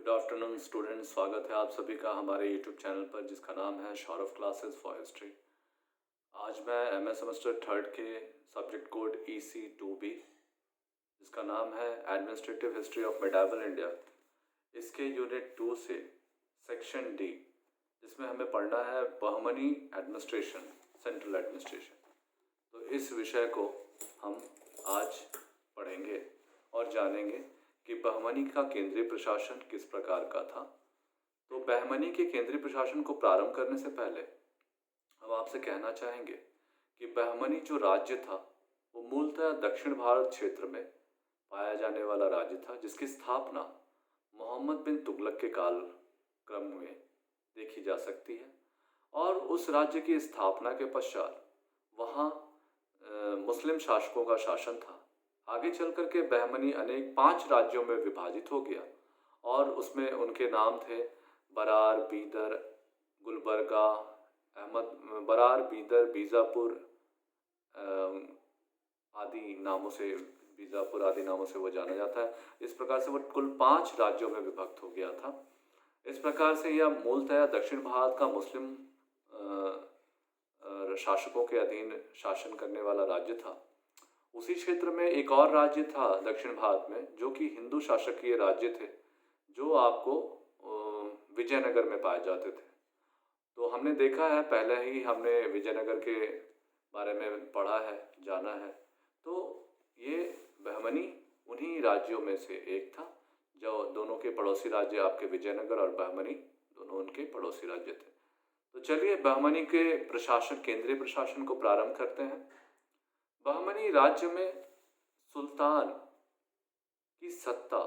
Good afternoon students, स्वागत है आप सभी का हमारे यूट्यूब चैनल पर जिसका नाम है सौरभ क्लासेस फॉर हिस्ट्री। आज मैं एमए सेमेस्टर थर्ड के सब्जेक्ट कोड EC2B जिसका नाम है administrative history of medieval India, इसके यूनिट 2 से सेक्शन डी जिसमें हमें पढ़ना है बहमनी एडमिनिस्ट्रेशन, सेंट्रल एडमिनिस्ट्रेशन। तो इस विषय को हम आज पढ़ेंगे और जानेंगे कि बहमनी का केंद्रीय प्रशासन किस प्रकार का था। तो बहमनी के केंद्रीय प्रशासन को प्रारंभ करने से पहले हम आपसे कहना चाहेंगे कि बहमनी जो राज्य था वो मूलतः दक्षिण भारत क्षेत्र में पाया जाने वाला राज्य था, जिसकी स्थापना मोहम्मद बिन तुगलक के काल क्रम में देखी जा सकती है। और उस राज्य की स्थापना के पश्चात वहाँ मुस्लिम शासकों का शासन था। आगे चल कर के बहमनी अनेक 5 राज्यों में विभाजित हो गया और उसमें उनके नाम थे बरार, बीदर, गुलबर्गा, बरार, बीदर, बीजापुर आदि नामों से वो जाना जाता है। इस प्रकार से वो कुल 5 राज्यों में विभक्त हो गया था। इस प्रकार से यह मूलतः दक्षिण भारत का मुस्लिम शासकों के अधीन शासन करने वाला राज्य था। उसी क्षेत्र में एक और राज्य था दक्षिण भारत में जो कि हिंदू शासकीय राज्य थे, जो आपको विजयनगर में पाए जाते थे। तो हमने देखा है, पहले ही हमने विजयनगर के बारे में पढ़ा है, जाना है। तो ये बहमनी उन्हीं राज्यों में से एक था, जो दोनों के पड़ोसी राज्य आपके विजयनगर और बहमनी दोनों उनके पड़ोसी राज्य थे। तो चलिए बहमनी के प्रशासन, केंद्रीय प्रशासन को प्रारंभ करते हैं। बहमनी राज्य में सुल्तान की सत्ता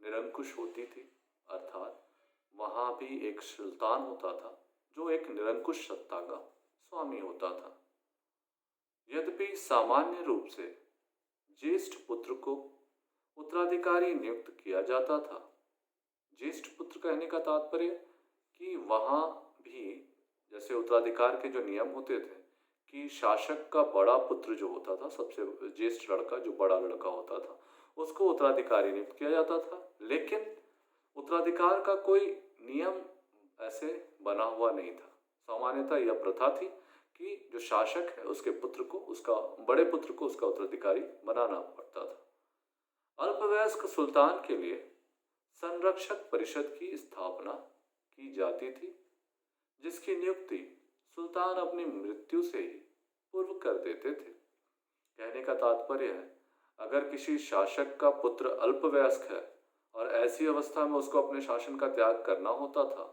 निरंकुश होती थी, अर्थात वहाँ भी एक सुल्तान होता था जो एक निरंकुश सत्ता का स्वामी होता था। यद्यपि सामान्य रूप से ज्येष्ठ पुत्र को उत्तराधिकारी नियुक्त किया जाता था। ज्येष्ठ पुत्र कहने का तात्पर्य कि वहाँ भी जैसे उत्तराधिकार के जो नियम होते थे कि शासक का बड़ा पुत्र जो होता था, सबसे ज्येष्ठ लड़का, जो बड़ा लड़का होता था, उसको उत्तराधिकारी नियुक्त किया जाता था। लेकिन उत्तराधिकार का कोई नियम ऐसे बना हुआ नहीं था। सामान्यतः यह प्रथा थी कि जो शासक है उसके पुत्र को, उसका बड़े पुत्र को उसका उत्तराधिकारी बनाना पड़ता था। अल्पवयस्क सुल्तान के लिए संरक्षक परिषद की स्थापना की जाती थी, जिसकी नियुक्ति सुल्तान अपनी मृत्यु से ही पूर्व कर देते थे। कहने का तात्पर्य है, अगर किसी शासक का पुत्र अल्पवयस्क है और ऐसी अवस्था में उसको अपने शासन का त्याग करना होता था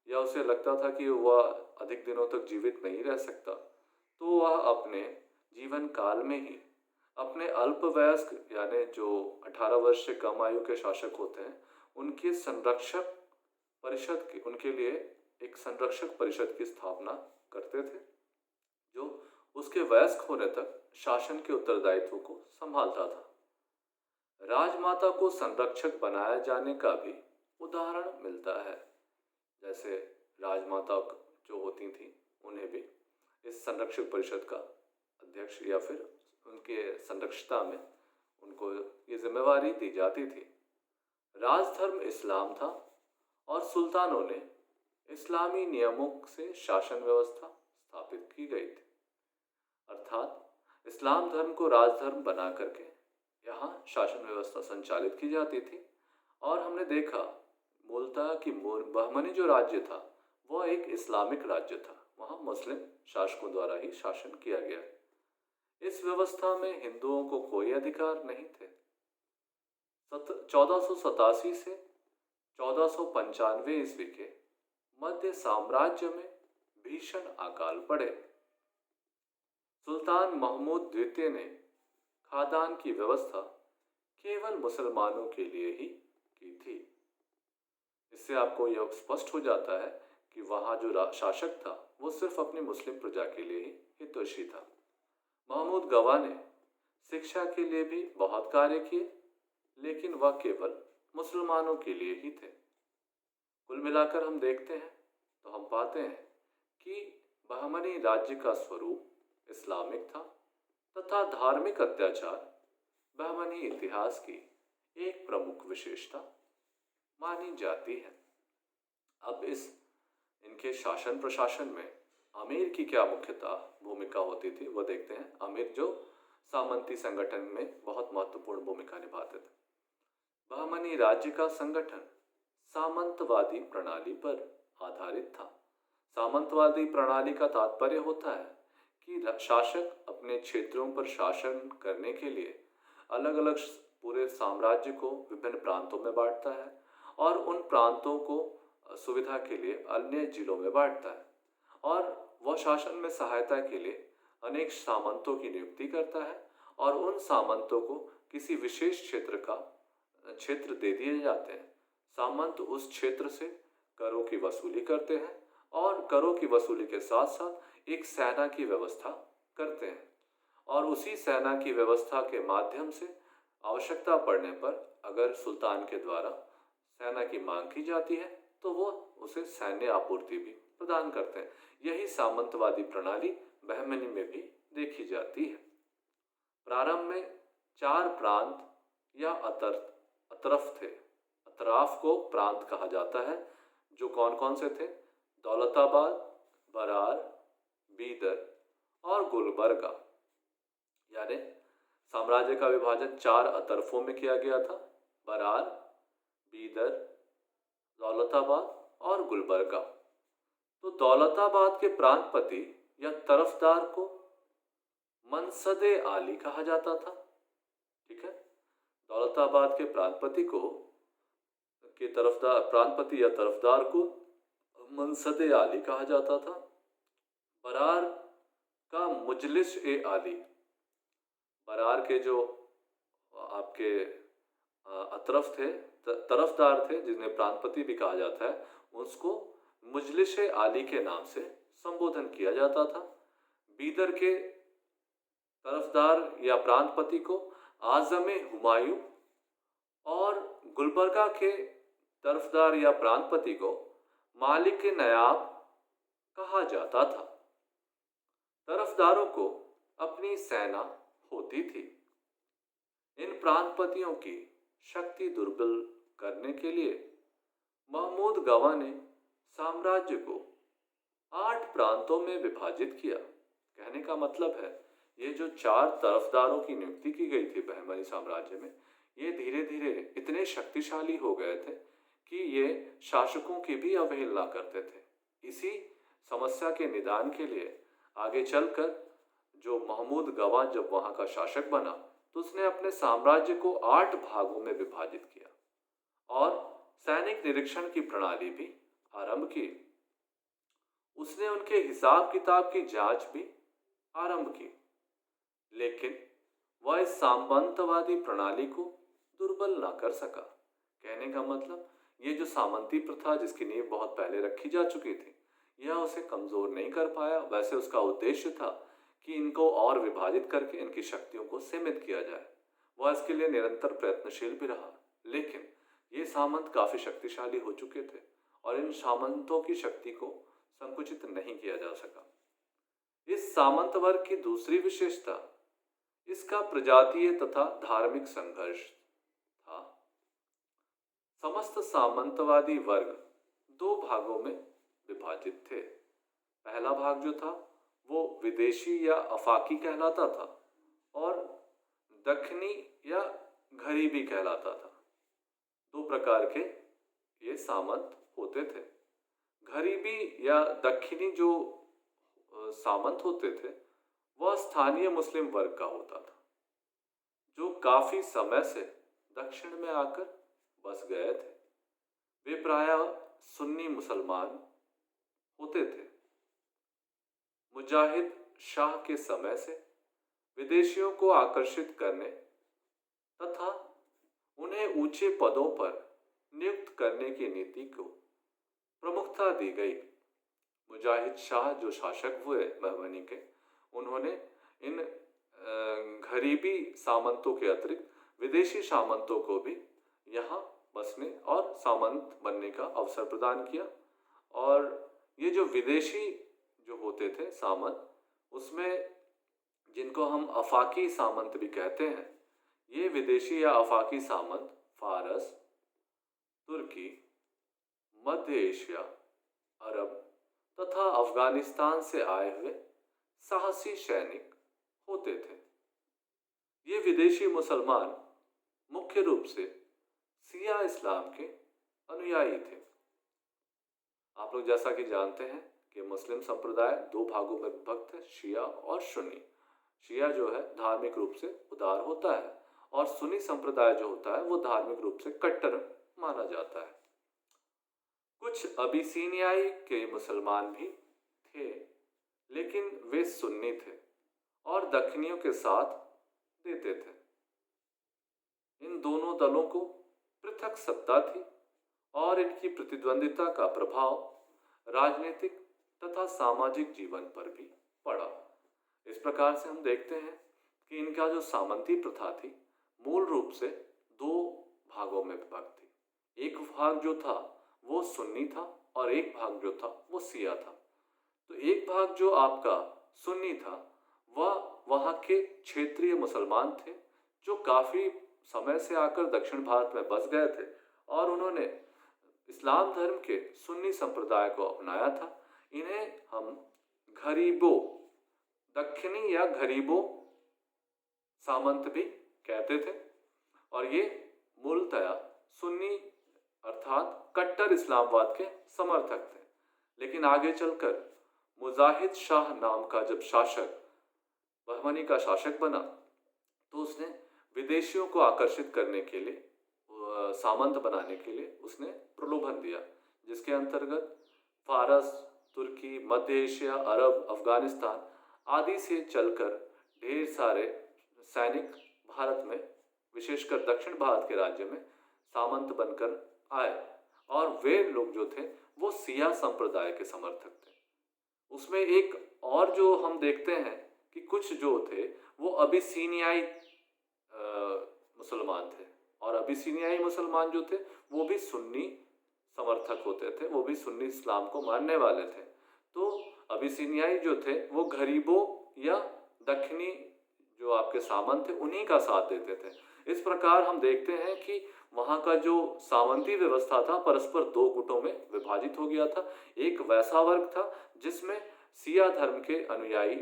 या उसे लगता था कि वह अधिक दिनों तक जीवित नहीं रह सकता, तो वह अपने जीवन काल में ही अपने अल्पवयस्क यानी जो 18 वर्ष से कम आयु के शासक होते हैं उनके संरक्षक परिषद की, उनके लिए एक संरक्षक परिषद की स्थापना करते थे, जो उसके वयस्क होने तक शासन के उत्तरदायित्व को संभालता था। राजमाता को संरक्षक बनाया जाने का भी उदाहरण मिलता है। जैसे राजमाता जो होती थी उन्हें भी इस संरक्षक परिषद का अध्यक्ष या फिर उनके संरक्षता में उनको ये जिम्मेवारी दी जाती थी। राजधर्म इस्लाम था और सुल्तानों ने इस्लामी नियमों से शासन व्यवस्था स्थापित की गई थी। अर्थात इस्लाम धर्म को राजधर्म बना करके यहाँ शासन व्यवस्था संचालित की जाती थी। और हमने देखा मूलतः कि बहमनी जो राज्य था वह एक इस्लामिक राज्य था, वहाँ मुस्लिम शासकों द्वारा ही शासन किया गया। इस व्यवस्था में हिंदुओं को कोई अधिकार नहीं थे। 1487 से 1495 ईस्वी के मध्य साम्राज्य में भीषण अकाल पड़े। सुल्तान महमूद द्वितीय ने खादान की व्यवस्था केवल मुसलमानों के लिए ही की थी। इससे आपको यह स्पष्ट हो जाता है कि वहाँ जो शासक था वो सिर्फ अपनी मुस्लिम प्रजा के लिए ही हितैषी था। महमूद गवा ने शिक्षा के लिए भी बहुत कार्य किए, लेकिन वह केवल मुसलमानों के लिए ही थे। कुल मिलाकर हम देखते हैं तो हम पाते हैं कि बहमनी राज्य का स्वरूप इस्लामिक था तथा धार्मिक अत्याचार बहमनी इतिहास की एक प्रमुख विशेषता मानी जाती है। अब इस इनके शासन प्रशासन में अमीर की क्या मुख्यतः भूमिका होती थी वो देखते हैं। अमीर जो सामंती संगठन में बहुत महत्वपूर्ण भूमिका निभाते थे। बहमनी राज्य का संगठन सामंतवादी प्रणाली पर आधारित था। सामंतवादी प्रणाली का तात्पर्य होता है कि शासक अपने क्षेत्रों पर शासन करने के लिए अलग अलग पूरे साम्राज्य को विभिन्न प्रांतों में बांटता है और उन प्रांतों को सुविधा के लिए अन्य जिलों में बांटता है और वह शासन में सहायता के लिए अनेक सामंतों की नियुक्ति करता है और उन सामंतों को किसी विशेष क्षेत्र दे दिए जाते हैं। सामंत उस क्षेत्र से करों की वसूली करते हैं और करों की वसूली के साथ साथ एक सेना की व्यवस्था करते हैं और उसी सेना की व्यवस्था के माध्यम से आवश्यकता पड़ने पर अगर सुल्तान के द्वारा सेना की मांग की जाती है तो वो उसे सैन्य आपूर्ति भी प्रदान करते हैं। यही सामंतवादी प्रणाली बहमनी में भी देखी जाती है। प्रारंभ में 4 प्रांत या अतरफ थे। अतराफ को प्रांत कहा जाता है, जो कौन कौन से थे? दौलताबाद, बरार, बीदर और गुलबर्गा। यानी साम्राज्य का विभाजन 4 अतरफों में किया गया था, बरार, बीदर, दौलताबाद और गुलबर्गा। तो दौलताबाद के प्रांतपति या तरफदार को मनसदे आली कहा जाता था। ठीक है, दौलताबाद के प्रांतपति या तरफदार को मनसदे आली कहा जाता था। बरार का मुजलिस ए आली, बरार के जो आपके अतरफ थे, तरफदार थे, जिन्हें प्रांतपति भी कहा जाता है, उसको मुजलिस ए आली के नाम से संबोधन किया जाता था। बीदर के तरफदार या प्रांतपति को आजम हुमायूं और गुलबर्गा के तरफदार या प्रांतपति को मालिक नयाब कहा जाता था। तरफदारों को अपनी सेना होती थी। इन प्रांतपतियों की शक्ति दुर्बल करने के लिए महमूद गवा ने साम्राज्य को 8 प्रांतों में विभाजित किया। कहने का मतलब है, ये जो 4 तरफदारों की नियुक्ति की गई थी बहमनी साम्राज्य में, ये धीरे धीरे इतने शक्तिशाली हो गए थे कि ये शासकों की भी अवहेलना करते थे। इसी समस्या के निदान के लिए आगे चलकर जो महमूद गवा जब वहाँ का शासक बना तो उसने अपने साम्राज्य को 8 भागों में विभाजित किया और सैनिक निरीक्षण की प्रणाली भी आरंभ की। उसने उनके हिसाब किताब की जांच भी आरंभ की, लेकिन वह इस सामंतवादी प्रणाली को दुर्बल ना कर सका। कहने का मतलब, ये जो सामंती प्रथा जिसकी नींव बहुत पहले रखी जा चुकी थी, यह उसे कमजोर नहीं कर पाया। वैसे उसका उद्देश्य था कि इनको और विभाजित करके इनकी शक्तियों को सीमित किया जाए। वह इसके लिए निरंतर प्रयत्नशील भी रहा, लेकिन ये सामंत काफी शक्तिशाली हो चुके थे और इन सामंतों की शक्ति को संकुचित नहीं किया जा सका। इस सामंत वर्ग की दूसरी विशेषता इसका प्रजातीय तथा धार्मिक संघर्ष था। समस्त सामंतवादी वर्ग 2 भागों में विभाजित थे। पहला भाग जो था वो विदेशी या अफाकी कहलाता था और दक्षिणी या गरीबी कहलाता था। 2 प्रकार के ये सामंत होते थे। गरीबी या दक्षिणी जो सामंत होते थे वह स्थानीय मुस्लिम वर्ग का होता था, जो काफी समय से दक्षिण में आकर बस गए थे। वे प्रायः सुन्नी मुसलमान होते थे। मुजाहिद शाह के समय से विदेशियों को आकर्षित करने तथा उन्हें ऊंचे पदों पर नियुक्त करने की नीति को प्रमुखता दी गई। मुजाहिद शाह जो शासक हुए बहमनी के, उन्होंने इन गरीबी सामंतों के अतिरिक्त विदेशी सामंतों को भी यहाँ बसने और सामंत बनने का अवसर प्रदान किया। और ये जो विदेशी जो होते थे सामंत, उसमें जिनको हम अफाकी सामंत भी कहते हैं, ये विदेशी या अफाकी सामंत फारस, तुर्की, मध्य एशिया, अरब तथा अफगानिस्तान से आए हुए साहसी सैनिक होते थे। ये विदेशी मुसलमान मुख्य रूप से शिया इस्लाम के अनुयायी थे। आप लोग जैसा कि जानते हैं कि मुस्लिम संप्रदाय दो भागों में विभक्त है, शिया और सुन्नी। शिया जो है धार्मिक रूप से उदार होता है और सुन्नी संप्रदाय जो होता है वो धार्मिक रूप से कट्टर माना जाता है। कुछ अबिसिनियाई के मुसलमान भी थे, लेकिन वे सुन्नी थे और दक्षिणियों के साथ देते थे। इन दोनों दलों को पृथक सत्ता थी और इनकी प्रतिद्वंदिता का प्रभाव राजनीतिक तथा सामाजिक जीवन पर भी पड़ा। इस प्रकार से हम देखते हैं कि इनका जो सामंती प्रथा थी मूल रूप से दो भागों में विभक्त थी। एक भाग जो था वो सुन्नी था और एक भाग जो था वो शिया था। तो एक भाग जो आपका सुन्नी था वह वहाँ के क्षेत्रीय मुसलमान थे जो काफ़ी समय से आकर दक्षिण भारत में बस गए थे और उन्होंने इस्लाम धर्म के सुन्नी संप्रदाय को अपनाया था। इन्हें हम गरीबो दक्षिणी या गरीबो सामंत भी कहते थे और ये मूलतया सुन्नी अर्थात कट्टर इस्लामवाद के समर्थक थे। लेकिन आगे चलकर मुजाहिद शाह नाम का जब शासक बहमनी का शासक बना तो उसने विदेशियों को आकर्षित करने के लिए सामंत बनाने के लिए उसने प्रलोभन दिया, जिसके अंतर्गत फारस, तुर्की, मध्य एशिया, अरब, अफगानिस्तान आदि से चलकर ढेर सारे सैनिक भारत में विशेषकर दक्षिण भारत के राज्य में सामंत बनकर आए और वे लोग जो थे वो शिया संप्रदाय के समर्थक थे। उसमें एक और जो हम देखते हैं कि कुछ जो थे वो अबिसिनियाई मुसलमान थे और अबिसिनियाई मुसलमान जो थे वो भी सुन्नी समर्थक होते थे, वो भी सुन्नी इस्लाम को मानने वाले थे। तो अबिसिनियाई जो थे वो गरीबों या दक्षिणी जो आपके सामंत थे उन्हीं का साथ देते थे। इस प्रकार हम देखते हैं कि वहाँ का जो सामंती व्यवस्था था परस्पर दो गुटों में विभाजित हो गया था। एक वैसा वर्ग था जिसमें शिया धर्म के अनुयायी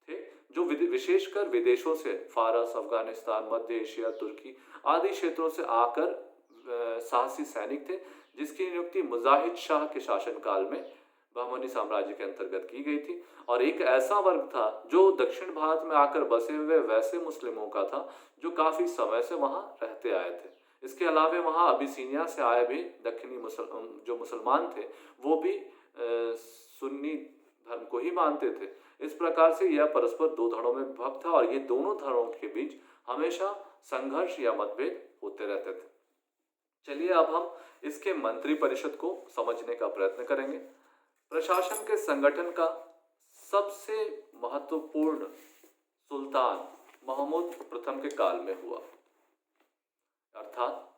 थे जो विशेषकर विदेशों से फारस, अफगानिस्तान, मध्य एशिया, तुर्की आदि क्षेत्रों से आकर साहसी सैनिक थे, जिसकी नियुक्ति मुजाहिद शाह के शासनकाल में बहमनी साम्राज्य के अंतर्गत की गई थी। और एक ऐसा वर्ग था जो दक्षिण भारत में आकर बसे हुए वैसे मुस्लिमों का था जो काफ़ी समय से वहाँ रहते आए थे। इसके अलावा वहाँ अबिसिनिया से आए भी दक्षिणी जो मुसलमान थे वो भी सुन्नी धर्म को ही मानते थे। इस प्रकार से यह परस्पर दो धड़ों में विभक्त था और ये दोनों धड़ों के बीच हमेशा संघर्ष या मतभेद होते रहते थे। चलिए अब हम इसके मंत्री परिषद को समझने का प्रयत्न करेंगे। प्रशासन के संगठन का सबसे महत्वपूर्ण सुल्तान महमूद प्रथम के काल में हुआ, अर्थात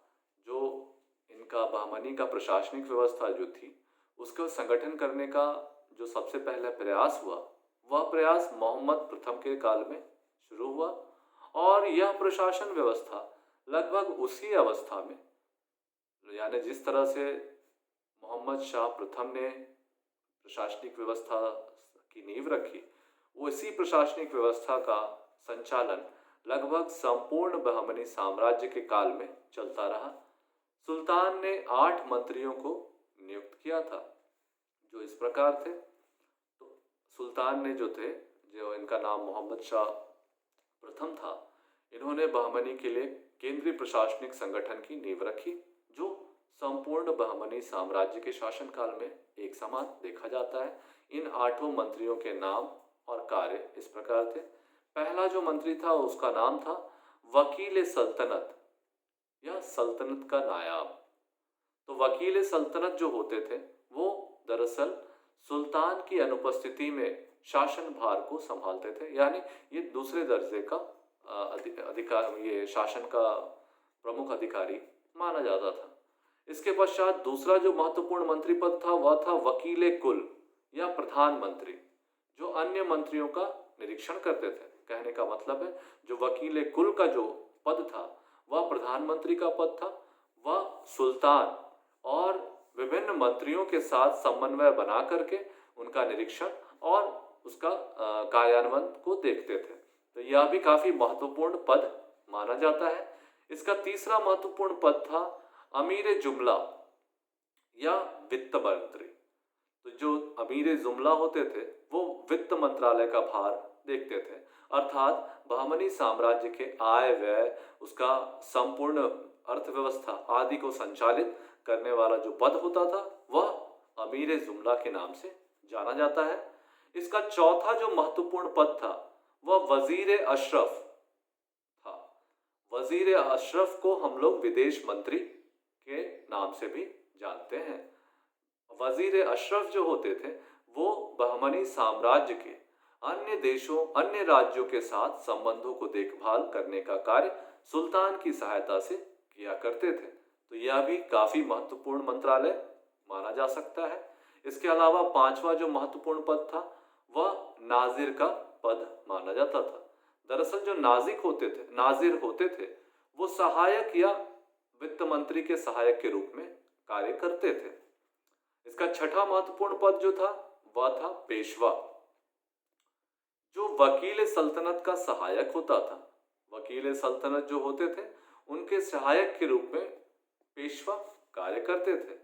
जो इनका बहमनी का प्रशासनिक व्यवस्था जो थी उसको संगठन करने का जो सबसे पहला प्रयास हुआ वह प्रयास मोहम्मद प्रथम के काल में शुरू हुआ और यह प्रशासन व्यवस्था लगभग उसी अवस्था में, यानी जिस तरह से मोहम्मद शाह प्रथम ने प्रशासनिक व्यवस्था की नींव रखी, उसी प्रशासनिक व्यवस्था का संचालन लगभग संपूर्ण बहमनी साम्राज्य के काल में चलता रहा। सुल्तान ने 8 मंत्रियों को नियुक्त किया था जो इस प्रकार थे। तो सुल्तान ने जो इनका नाम मोहम्मद शाह प्रथम था, इन्होंने बहमनी के लिए केंद्रीय प्रशासनिक संगठन की नींव रखी जो संपूर्ण बहमनी साम्राज्य के शासनकाल में एक समान देखा जाता है। इन 8 मंत्रियों के नाम और कार्य इस प्रकार थे। पहला जो मंत्री था उसका नाम था वकील सल्तनत या सल्तनत का नायाब। तो वकील सल्तनत जो होते थे वो दरअसल सुल्तान की अनुपस्थिति में शासन भार को संभालते थे, यानी ये दूसरे दर्जे का अधिकार, ये शासन का प्रमुख अधिकारी माना जाता था। इसके पश्चात दूसरा जो महत्वपूर्ण मंत्री पद था वह था वकील कुल या प्रधानमंत्री, जो अन्य मंत्रियों का निरीक्षण करते थे। कहने का मतलब है जो वकील कुल का जो पद था वह प्रधानमंत्री का पद था। वह सुल्तान और विभिन्न मंत्रियों के साथ समन्वय बना करके उनका निरीक्षण और उसका कार्यान्वयन को देखते थे। तो यह भी काफी महत्वपूर्ण पद माना जाता है। इसका तीसरा महत्वपूर्ण पद था अमीर जुमला या वित्त मंत्री। तो जो अमीर जुमला होते थे वो वित्त मंत्रालय का भार देखते थे, अर्थात बहमनी साम्राज्य के आय व्यय, उसका संपूर्ण अर्थव्यवस्था आदि को संचालित करने वाला जो पद होता था वह अमीर जुमला के नाम से जाना जाता है। इसका चौथा जो महत्वपूर्ण पद था वह वजीर अशरफ था। वजीर अशरफ को हम लोग विदेश मंत्री के नाम से भी जानते हैं। वजीर अशरफ जो होते थे वो बहमनी साम्राज्य के अन्य देशों, अन्य राज्यों के साथ संबंधों को देखभाल करने का कार्य सुल्तान की सहायता से किया करते थे। तो यह भी काफी महत्वपूर्ण मंत्रालय माना जा सकता है। इसके अलावा पांचवा जो महत्वपूर्ण पद था वह नाजिर का पद माना जाता था। दरअसल जो नाजिर होते थे वो सहायक या वित्त मंत्री के सहायक के रूप में कार्य करते थे। इसका छठा महत्वपूर्ण पद जो था वह था पेशवा, जो वकील सल्तनत का सहायक होता था। वकील सल्तनत जो होते थे उनके सहायक के रूप में पेशवा कार्य करते थे।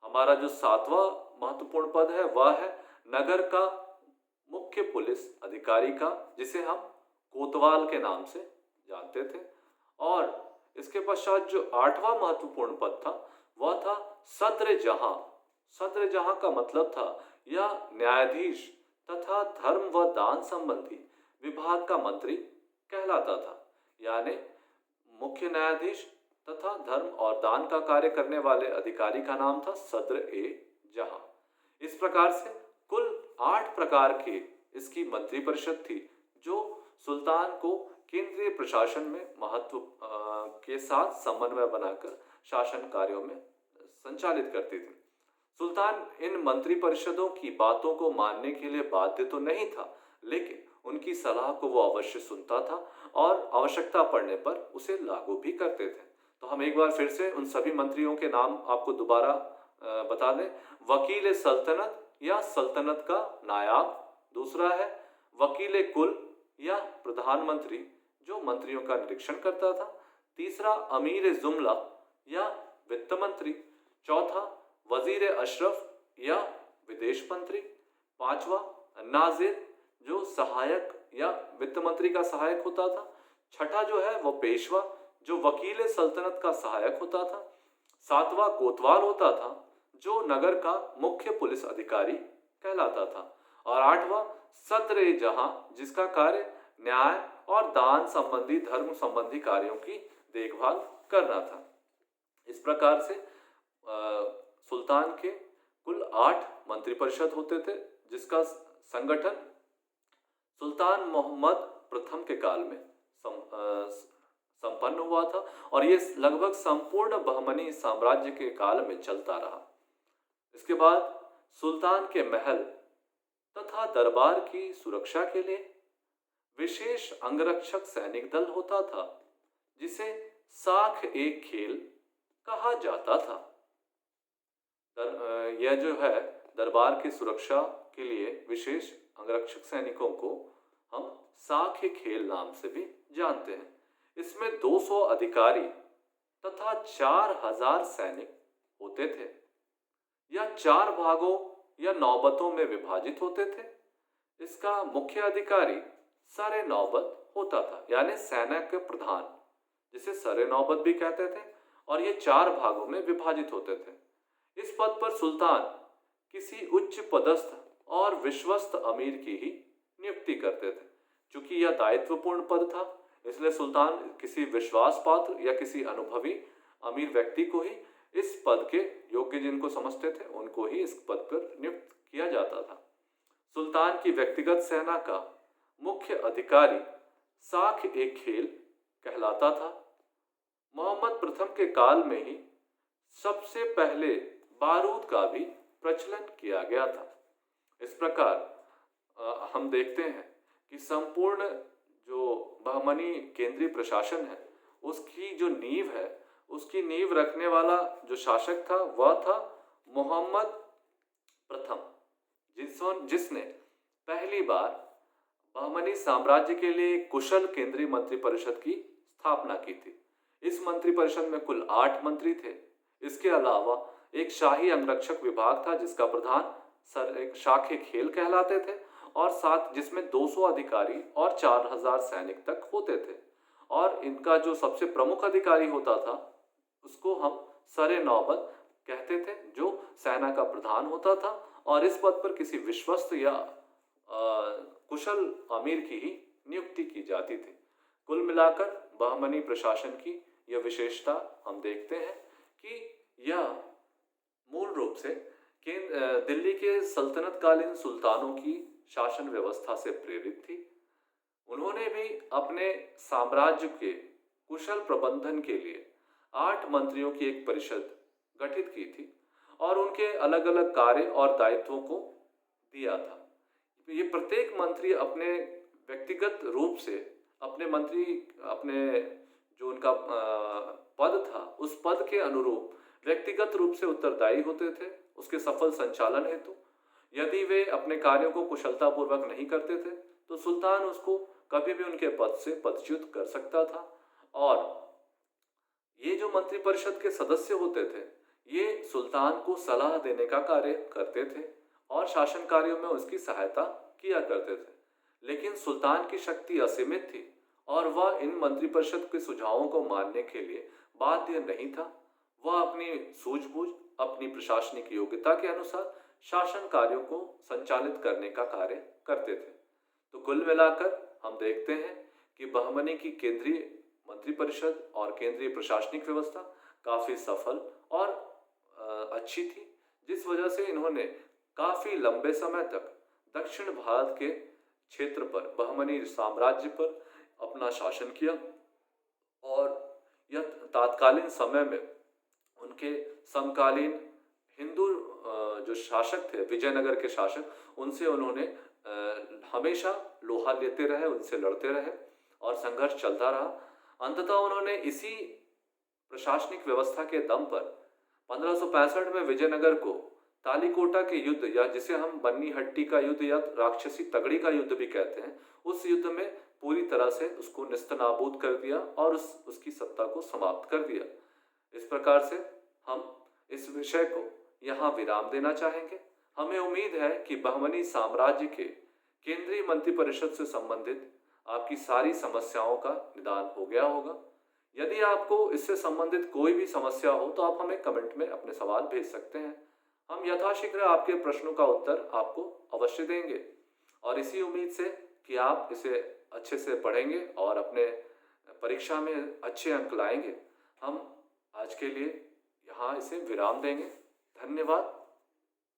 हमारा जो सातवां महत्वपूर्ण पद है वह है नगर का मुख्य पुलिस अधिकारी का, जिसे हम कोतवाल के नाम से जानते थे। और इसके पश्चात जो आठवां महत्वपूर्ण पद था वह था सद्र जहां। सद्र जहां का मतलब था यह न्यायाधीश तथा धर्म व दान संबंधी विभाग का मंत्री कहलाता था। यानी मुख्य न्यायाधीश तथा धर्म और दान का कार्य करने वाले अधिकारी का नाम था सद्र ए जहां। इस प्रकार से कुल 8 प्रकार की इसकी मंत्रिपरिषद थी जो सुल्तान को केंद्रीय प्रशासन में महत्व के साथ समन्वय बनाकर शासन कार्यों में संचालित करती थी। सुल्तान इन मंत्रिपरिषदों की बातों को मानने के लिए बाध्य तो नहीं था, लेकिन उनकी सलाह को वो अवश्य सुनता था और आवश्यकता पड़ने पर उसे लागू भी करते थे। तो हम एक बार फिर से उन सभी मंत्रियों के नाम आपको दोबारा बता दें। वकील सल्तनत या सल्तनत का नायाब, दूसरा है वकील कुल या प्रधानमंत्री जो मंत्रियों का निरीक्षण करता था, तीसरा अमीर जुमला या वित्त मंत्री, चौथा वजीर अशरफ या विदेश मंत्री, पांचवा नाजिर जो सहायक या वित्त मंत्री का सहायक होता था, छठा जो है वो पेशवा जो वकील सल्तनत का सहायक होता था, सातवां कोतवाल होता था जो नगर का मुख्य पुलिस अधिकारी कहलाता था, और आठवां सद्र जहां जिसका कार्य न्याय और दान संबंधी धर्म संबंधी कार्यों की देखभाल करना था। इस प्रकार से सुल्तान के कुल 8 मंत्रिपरिषद होते थे, जिसका संगठन सुल्तान मोहम्मद प्रथम के काल में संपन्न हुआ था और ये लगभग संपूर्ण बहमनी साम्राज्य के काल में चलता रहा। इसके बाद सुल्तान के महल तथा दरबार की सुरक्षा के लिए विशेष अंगरक्षक सैनिक दल होता था, जिसे साख एक खेल कहा जाता था। यह जो है दरबार की सुरक्षा के लिए विशेष अंगरक्षक सैनिकों को हम साख खेल नाम से भी जानते हैं। इसमें 200 अधिकारी तथा 4000 सैनिक होते थे। यह 4 भागों या नौबतों में विभाजित होते थे। इसका मुख्य अधिकारी सरे नौबत होता था, यानी सेना के प्रधान, जिसे सरे नौबत भी कहते थे, और ये 4 भागों में विभाजित होते थे। इस पद पर सुल्तान किसी उच्च पदस्थ और विश्वस्त अमीर की ही नियुक्ति करते थे। चूंकि यह दायित्वपूर्ण पद था, इसलिए सुल्तान किसी विश्वास पात्र या किसी अनुभवी अमीर व्यक्ति को ही इस पद के योग्य जिनको समझते थे उनको ही इस पद पर नियुक्त किया जाता था। सुल्तान की व्यक्तिगत सेना का मुख्य अधिकारी साख एक खेल कहलाता था। मोहम्मद प्रथम के काल में ही सबसे पहले बारूद का भी प्रचलन किया गया था। इस प्रकार हम देखते हैं कि संपूर्ण जो बहमनी केंद्रीय प्रशासन है उसकी जो नींव है, उसकी नींव रखने वाला जो शासक था वह था मोहम्मद प्रथम जिसने पहली बार बहमनी साम्राज्य के लिए कुशल केंद्रीय मंत्रिपरिषद की स्थापना की थी। इस मंत्रिपरिषद में कुल 8 मंत्री थे। इसके अलावा एक शाही अंगरक्षक विभाग था जिसका प्रधान सर एक शाखे खेल कहलाते थे और साथ जिसमें 200 अधिकारी और 4000 सैनिक तक होते थे। और इनका जो सबसे प्रमुख अधिकारी होता था उसको हम सरे नौबत कहते थे, जो सेना का प्रधान होता था और इस पद पर किसी विश्वस्त या कुशल अमीर की ही नियुक्ति की जाती थी। कुल मिलाकर बहमनी प्रशासन की यह विशेषता हम देखते हैं कि यह मूल रूप से दिल्ली के सल्तनतकालीन सुल्तानों की शासन व्यवस्था से प्रेरित थी। उन्होंने भी अपने साम्राज्य के कुशल प्रबंधन के लिए 8 मंत्रियों की एक परिषद गठित की थी और उनके अलग अलग कार्य और दायित्वों को दिया था। ये प्रत्येक मंत्री अपने व्यक्तिगत रूप से अपने जो उनका पद था उस पद के अनुरूप व्यक्तिगत रूप से उत्तरदायी होते थे उसके सफल संचालन हेतु। यदि वे अपने कार्यों को कुशलतापूर्वक नहीं करते थे तो सुल्तान उसको कभी भी उनके पद से पदच्युत कर सकता था। और ये जो मंत्रिपरिषद के सदस्य होते थे ये सुल्तान को सलाह देने का कार्य करते थे और शासन कार्यों में उसकी सहायता किया करते थे। लेकिन सुल्तान की शक्ति असीमित थी और वह इन मंत्रिपरिषद के सुझावों को मानने के लिए बाध्य नहीं था। वह अपनी सूझबूझ, अपनी प्रशासनिक योग्यता के अनुसार शासन कार्यों को संचालित करने का कार्य करते थे। तो कुल मिलाकर हम देखते हैं कि बहमनी की केंद्रीय मंत्रिपरिषद और केंद्रीय प्रशासनिक व्यवस्था काफ़ी सफल और अच्छी थी, जिस वजह से इन्होंने काफ़ी लंबे समय तक दक्षिण भारत के क्षेत्र पर बहमनी साम्राज्य पर अपना शासन किया। और यह तात्कालीन समय में उनके समकालीन हिंदू जो शासक थे, विजयनगर के शासक, उनसे उन्होंने हमेशा लोहा लेते रहे, उनसे लड़ते रहे और संघर्ष चलता रहा। अंततः उन्होंने इसी प्रशासनिक व्यवस्था के दम पर 1565 में विजयनगर को तालीकोटा के युद्ध, या जिसे हम बन्नी हट्टी का युद्ध या राक्षसी तगड़ी का युद्ध भी कहते हैं, उस युद्ध में पूरी तरह से उसको निस्तनाबूद कर दिया और उसकी सत्ता को समाप्त कर दिया। इस प्रकार से हम इस विषय को यहाँ विराम देना चाहेंगे। हमें उम्मीद है कि बहमनी साम्राज्य के केंद्रीय मंत्रिपरिषद से संबंधित आपकी सारी समस्याओं का निदान हो गया होगा। यदि आपको इससे संबंधित कोई भी समस्या हो तो आप हमें कमेंट में अपने सवाल भेज सकते हैं। हम यथाशीघ्र आपके प्रश्नों का उत्तर आपको अवश्य देंगे और इसी उम्मीद से कि आप इसे अच्छे से पढ़ेंगे और अपने परीक्षा में अच्छे अंक लाएंगे, हम आज के लिए यहाँ इसे विराम देंगे। धन्यवाद।